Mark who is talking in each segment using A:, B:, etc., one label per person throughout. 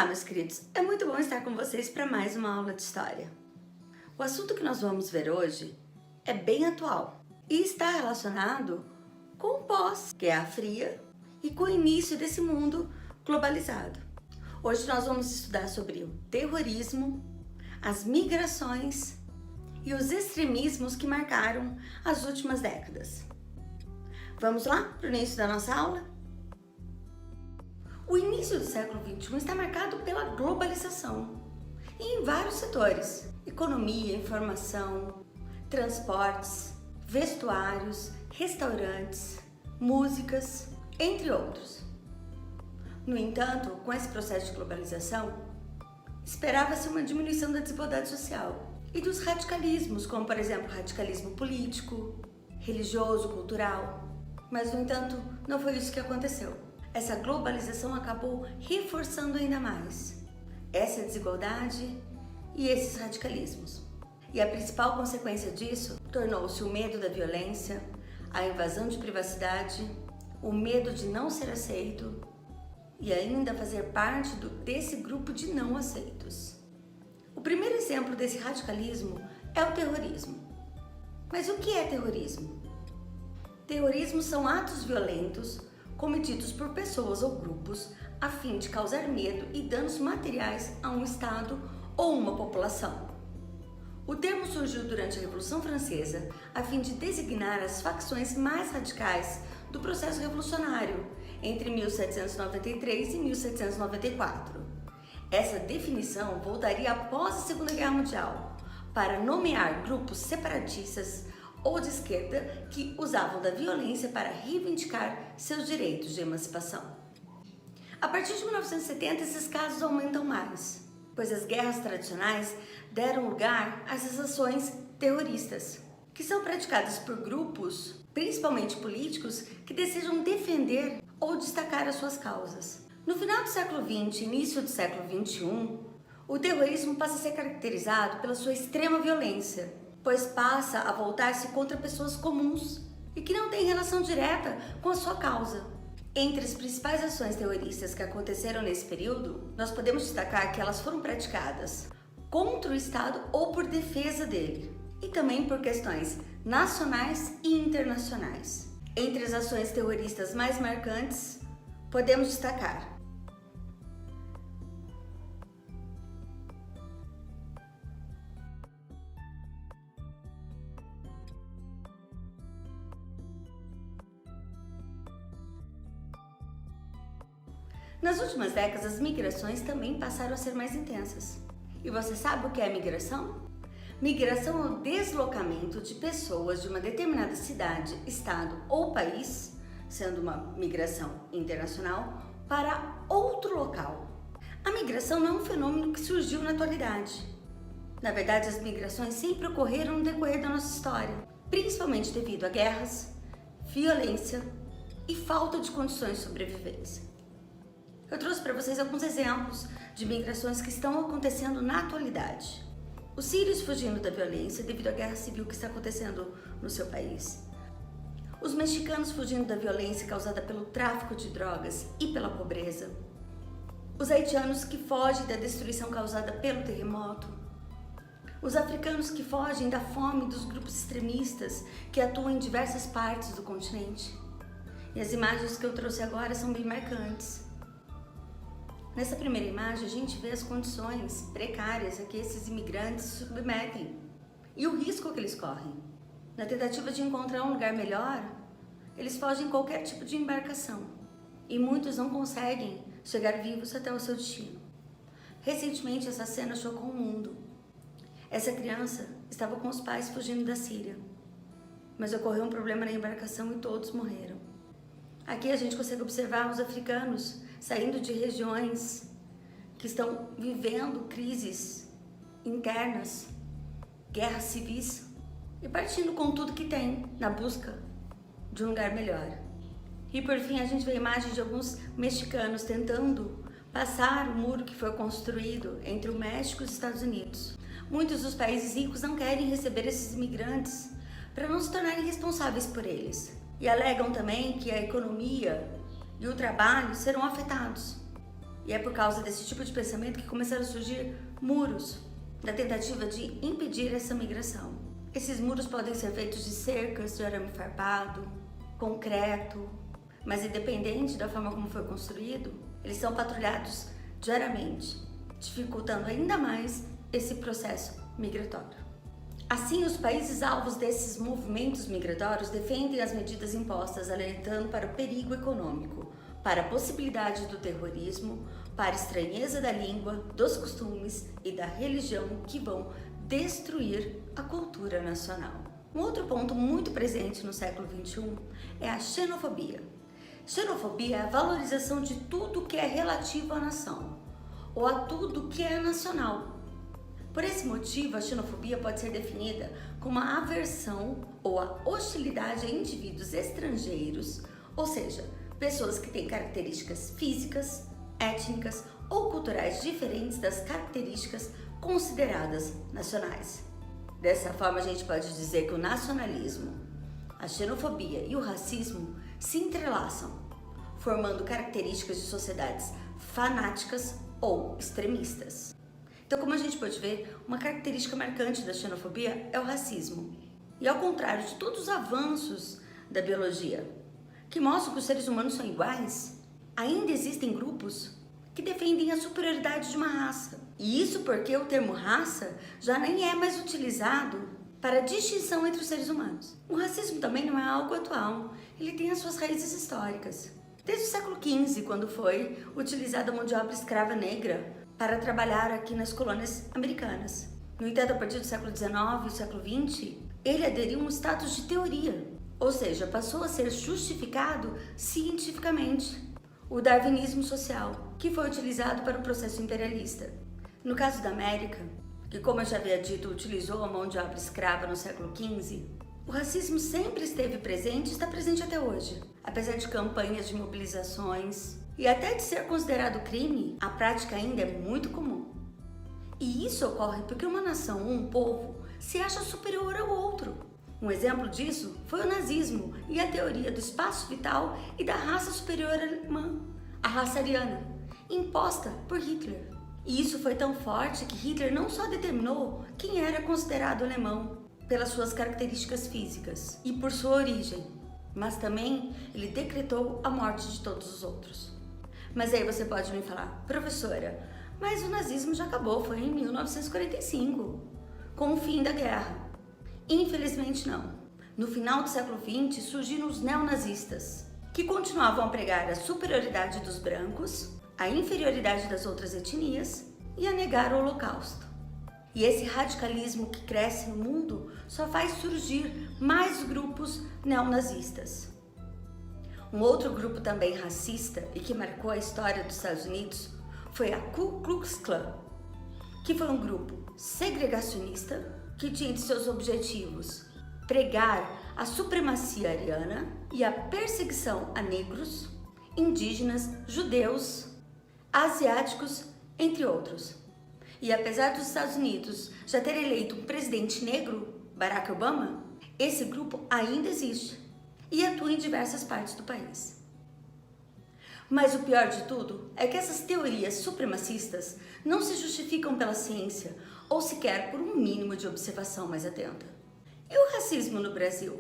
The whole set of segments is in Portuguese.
A: meus queridos, é muito bom estar com vocês para mais uma aula de história. O assunto que nós vamos ver hoje é bem atual e está relacionado com o pós-Guerra Fria e com o início desse mundo globalizado. Hoje nós vamos estudar sobre o terrorismo, as migrações e os extremismos que marcaram as últimas décadas. Vamos lá para o início da nossa aula? O início do século XXI está marcado pela globalização em vários setores: economia, informação, transportes, vestuários, restaurantes, músicas, entre outros. No entanto, com esse processo de globalização, esperava-se uma diminuição da desigualdade social e dos radicalismos, como por exemplo radicalismo político, religioso, cultural. Mas, no entanto, não foi isso que aconteceu. Essa globalização acabou reforçando ainda mais essa desigualdade e esses radicalismos. E a principal consequência disso tornou-se o medo da violência, a invasão de privacidade, o medo de não ser aceito e ainda fazer parte desse grupo de não aceitos. O primeiro exemplo desse radicalismo é o terrorismo. Mas o que é terrorismo? Terrorismo são atos violentos cometidos por pessoas ou grupos a fim de causar medo e danos materiais a um estado ou uma população. O termo surgiu durante a Revolução Francesa a fim de designar as facções mais radicais do processo revolucionário entre 1793 e 1794. Essa definição voltaria após a Segunda Guerra Mundial para nomear grupos separatistas ou de esquerda que usavam da violência para reivindicar seus direitos de emancipação. A partir de 1970, esses casos aumentam mais, pois as guerras tradicionais deram lugar a essas ações terroristas, que são praticadas por grupos, principalmente políticos, que desejam defender ou destacar as suas causas. No final do século XX e início do século XXI, o terrorismo passa a ser caracterizado pela sua extrema violência, pois passa a voltar-se contra pessoas comuns e que não têm relação direta com a sua causa. Entre as principais ações terroristas que aconteceram nesse período, nós podemos destacar que elas foram praticadas contra o Estado ou por defesa dele, e também por questões nacionais e internacionais. Entre as ações terroristas mais marcantes, podemos destacar Nas últimas décadas, as migrações também passaram a ser mais intensas. E você sabe o que é migração? Migração é o deslocamento de pessoas de uma determinada cidade, estado ou país, sendo uma migração internacional, para outro local. A migração não é um fenômeno que surgiu na atualidade. Na verdade, as migrações sempre ocorreram no decorrer da nossa história, principalmente devido a guerras, violência e falta de condições de sobrevivência. Eu trouxe para vocês alguns exemplos de migrações que estão acontecendo na atualidade. Os sírios fugindo da violência devido à guerra civil que está acontecendo no seu país. Os mexicanos fugindo da violência causada pelo tráfico de drogas e pela pobreza. Os haitianos que fogem da destruição causada pelo terremoto. Os africanos que fogem da fome dos grupos extremistas que atuam em diversas partes do continente. E as imagens que eu trouxe agora são bem marcantes. Nessa primeira imagem, a gente vê as condições precárias a que esses imigrantes se submetem e o risco que eles correm. Na tentativa de encontrar um lugar melhor, eles fogem em qualquer tipo de embarcação e muitos não conseguem chegar vivos até o seu destino. Recentemente, essa cena chocou o mundo. Essa criança estava com os pais fugindo da Síria, mas ocorreu um problema na embarcação e todos morreram. Aqui a gente consegue observar os africanos saindo de regiões que estão vivendo crises internas, guerras civis e partindo com tudo que tem na busca de um lugar melhor. E por fim a gente vê a imagem de alguns mexicanos tentando passar o muro que foi construído entre o México e os Estados Unidos. Muitos dos países ricos não querem receber esses imigrantes para não se tornarem responsáveis por eles. E alegam também que a economia e o trabalho serão afetados. E é por causa desse tipo de pensamento que começaram a surgir muros, da tentativa de impedir essa migração. Esses muros podem ser feitos de cercas de arame farpado, concreto, mas independente da forma como foi construído, eles são patrulhados diariamente, dificultando ainda mais esse processo migratório. Assim, os países alvos desses movimentos migratórios defendem as medidas impostas, alertando para o perigo econômico, para a possibilidade do terrorismo, para a estranheza da língua, dos costumes e da religião que vão destruir a cultura nacional. Um outro ponto muito presente no século XXI é a xenofobia. Xenofobia é a valorização de tudo que é relativo à nação, ou a tudo que é nacional. Por esse motivo, a xenofobia pode ser definida como a aversão ou a hostilidade a indivíduos estrangeiros, ou seja, pessoas que têm características físicas, étnicas ou culturais diferentes das características consideradas nacionais. Dessa forma, a gente pode dizer que o nacionalismo, a xenofobia e o racismo se entrelaçam, formando características de sociedades fanáticas ou extremistas. Então, como a gente pode ver, uma característica marcante da xenofobia é o racismo. E ao contrário de todos os avanços da biologia, que mostram que os seres humanos são iguais, ainda existem grupos que defendem a superioridade de uma raça. E isso porque o termo raça já nem é mais utilizado para a distinção entre os seres humanos. O racismo também não é algo atual, ele tem as suas raízes históricas. Desde o século XV, quando foi utilizada a mão de obra escrava negra para trabalhar aqui nas colônias americanas. No entanto, a partir do século XIX e século XX, ele aderiu a um status de teoria, ou seja, passou a ser justificado cientificamente. O darwinismo social, que foi utilizado para o processo imperialista. No caso da América, que, como eu já havia dito, utilizou a mão de obra escrava no século XV, o racismo sempre esteve presente e está presente até hoje. Apesar de campanhas de mobilizações e até de ser considerado crime, a prática ainda é muito comum. E isso ocorre porque uma nação ou um povo se acha superior ao outro. Um exemplo disso foi o nazismo e a teoria do espaço vital e da raça superior alemã, a raça ariana, imposta por Hitler. E isso foi tão forte que Hitler não só determinou quem era considerado alemão pelas suas características físicas e por sua origem, mas também ele decretou a morte de todos os outros. Mas aí você pode me falar, professora, mas o nazismo já acabou, foi em 1945, com o fim da guerra. Infelizmente não. No final do século XX surgiram os neonazistas, que continuavam a pregar a superioridade dos brancos, a inferioridade das outras etnias e a negar o Holocausto. E esse radicalismo que cresce no mundo só faz surgir mais grupos neonazistas. Um outro grupo também racista e que marcou a história dos Estados Unidos foi a Ku Klux Klan, que foi um grupo segregacionista que tinha de seus objetivos pregar a supremacia ariana e a perseguição a negros, indígenas, judeus, asiáticos, entre outros. E apesar dos Estados Unidos já ter eleito um presidente negro, Barack Obama, esse grupo ainda existe e atua em diversas partes do país. Mas o pior de tudo é que essas teorias supremacistas não se justificam pela ciência ou sequer por um mínimo de observação mais atenta. E o racismo no Brasil?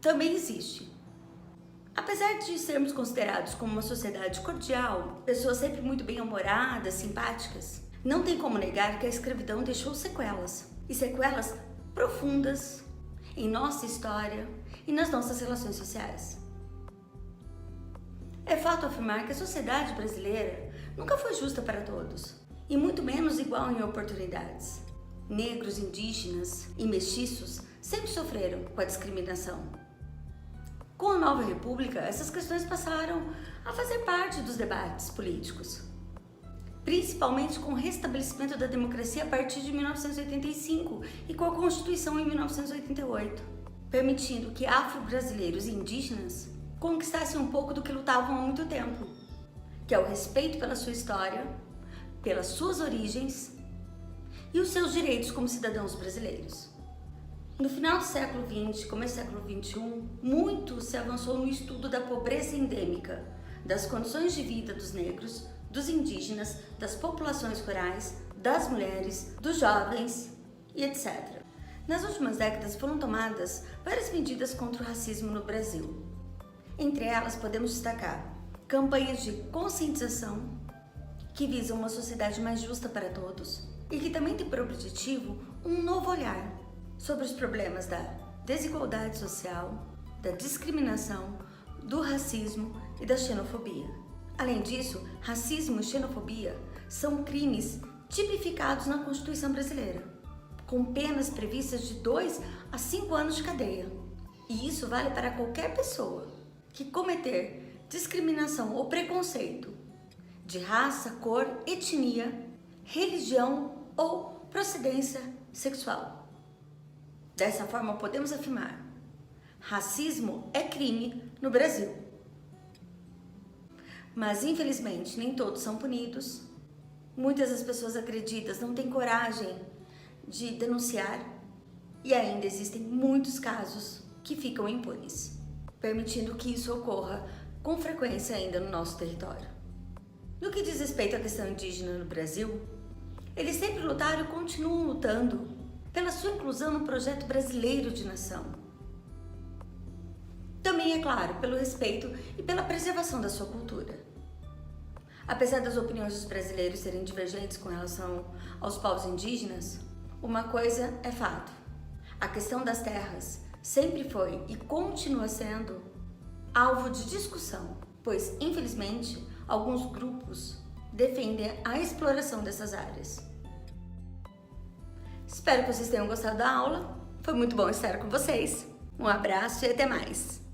A: Também existe. Apesar de sermos considerados como uma sociedade cordial, pessoas sempre muito bem-humoradas, simpáticas, não tem como negar que a escravidão deixou sequelas, e sequelas profundas em nossa história e nas nossas relações sociais. É fato afirmar que a sociedade brasileira nunca foi justa para todos, e muito menos igual em oportunidades. Negros, indígenas e mestiços sempre sofreram com a discriminação. Com a nova república, essas questões passaram a fazer parte dos debates políticos, principalmente com o restabelecimento da democracia a partir de 1985 e com a Constituição em 1988, permitindo que afro-brasileiros e indígenas conquistassem um pouco do que lutavam há muito tempo, que é o respeito pela sua história, pelas suas origens e os seus direitos como cidadãos brasileiros. No final do século XX, começo do século XXI, muito se avançou no estudo da pobreza endêmica, das condições de vida dos negros, dos indígenas, das populações rurais, das mulheres, dos jovens e etc. Nas últimas décadas foram tomadas várias medidas contra o racismo no Brasil. Entre elas podemos destacar campanhas de conscientização que visam uma sociedade mais justa para todos e que também tem por objetivo um novo olhar sobre os problemas da desigualdade social, da discriminação, do racismo e da xenofobia. Além disso, racismo e xenofobia são crimes tipificados na Constituição brasileira, com penas previstas de 2 a 5 anos de cadeia. E isso vale para qualquer pessoa que cometer discriminação ou preconceito de raça, cor, etnia, religião ou procedência sexual. Dessa forma, podemos afirmar: racismo é crime no Brasil. Mas, infelizmente, nem todos são punidos. Muitas das pessoas agredidas não têm coragem de denunciar e ainda existem muitos casos que ficam impunes, permitindo que isso ocorra com frequência ainda no nosso território. No que diz respeito à questão indígena no Brasil, eles sempre lutaram e continuam lutando pela sua inclusão no projeto brasileiro de nação. Também, é claro, pelo respeito e pela preservação da sua cultura. Apesar das opiniões dos brasileiros serem divergentes com relação aos povos indígenas, uma coisa é fato: a questão das terras sempre foi e continua sendo alvo de discussão, pois, infelizmente, alguns grupos defendem a exploração dessas áreas. Espero que vocês tenham gostado da aula. Foi muito bom estar com vocês. Um abraço e até mais!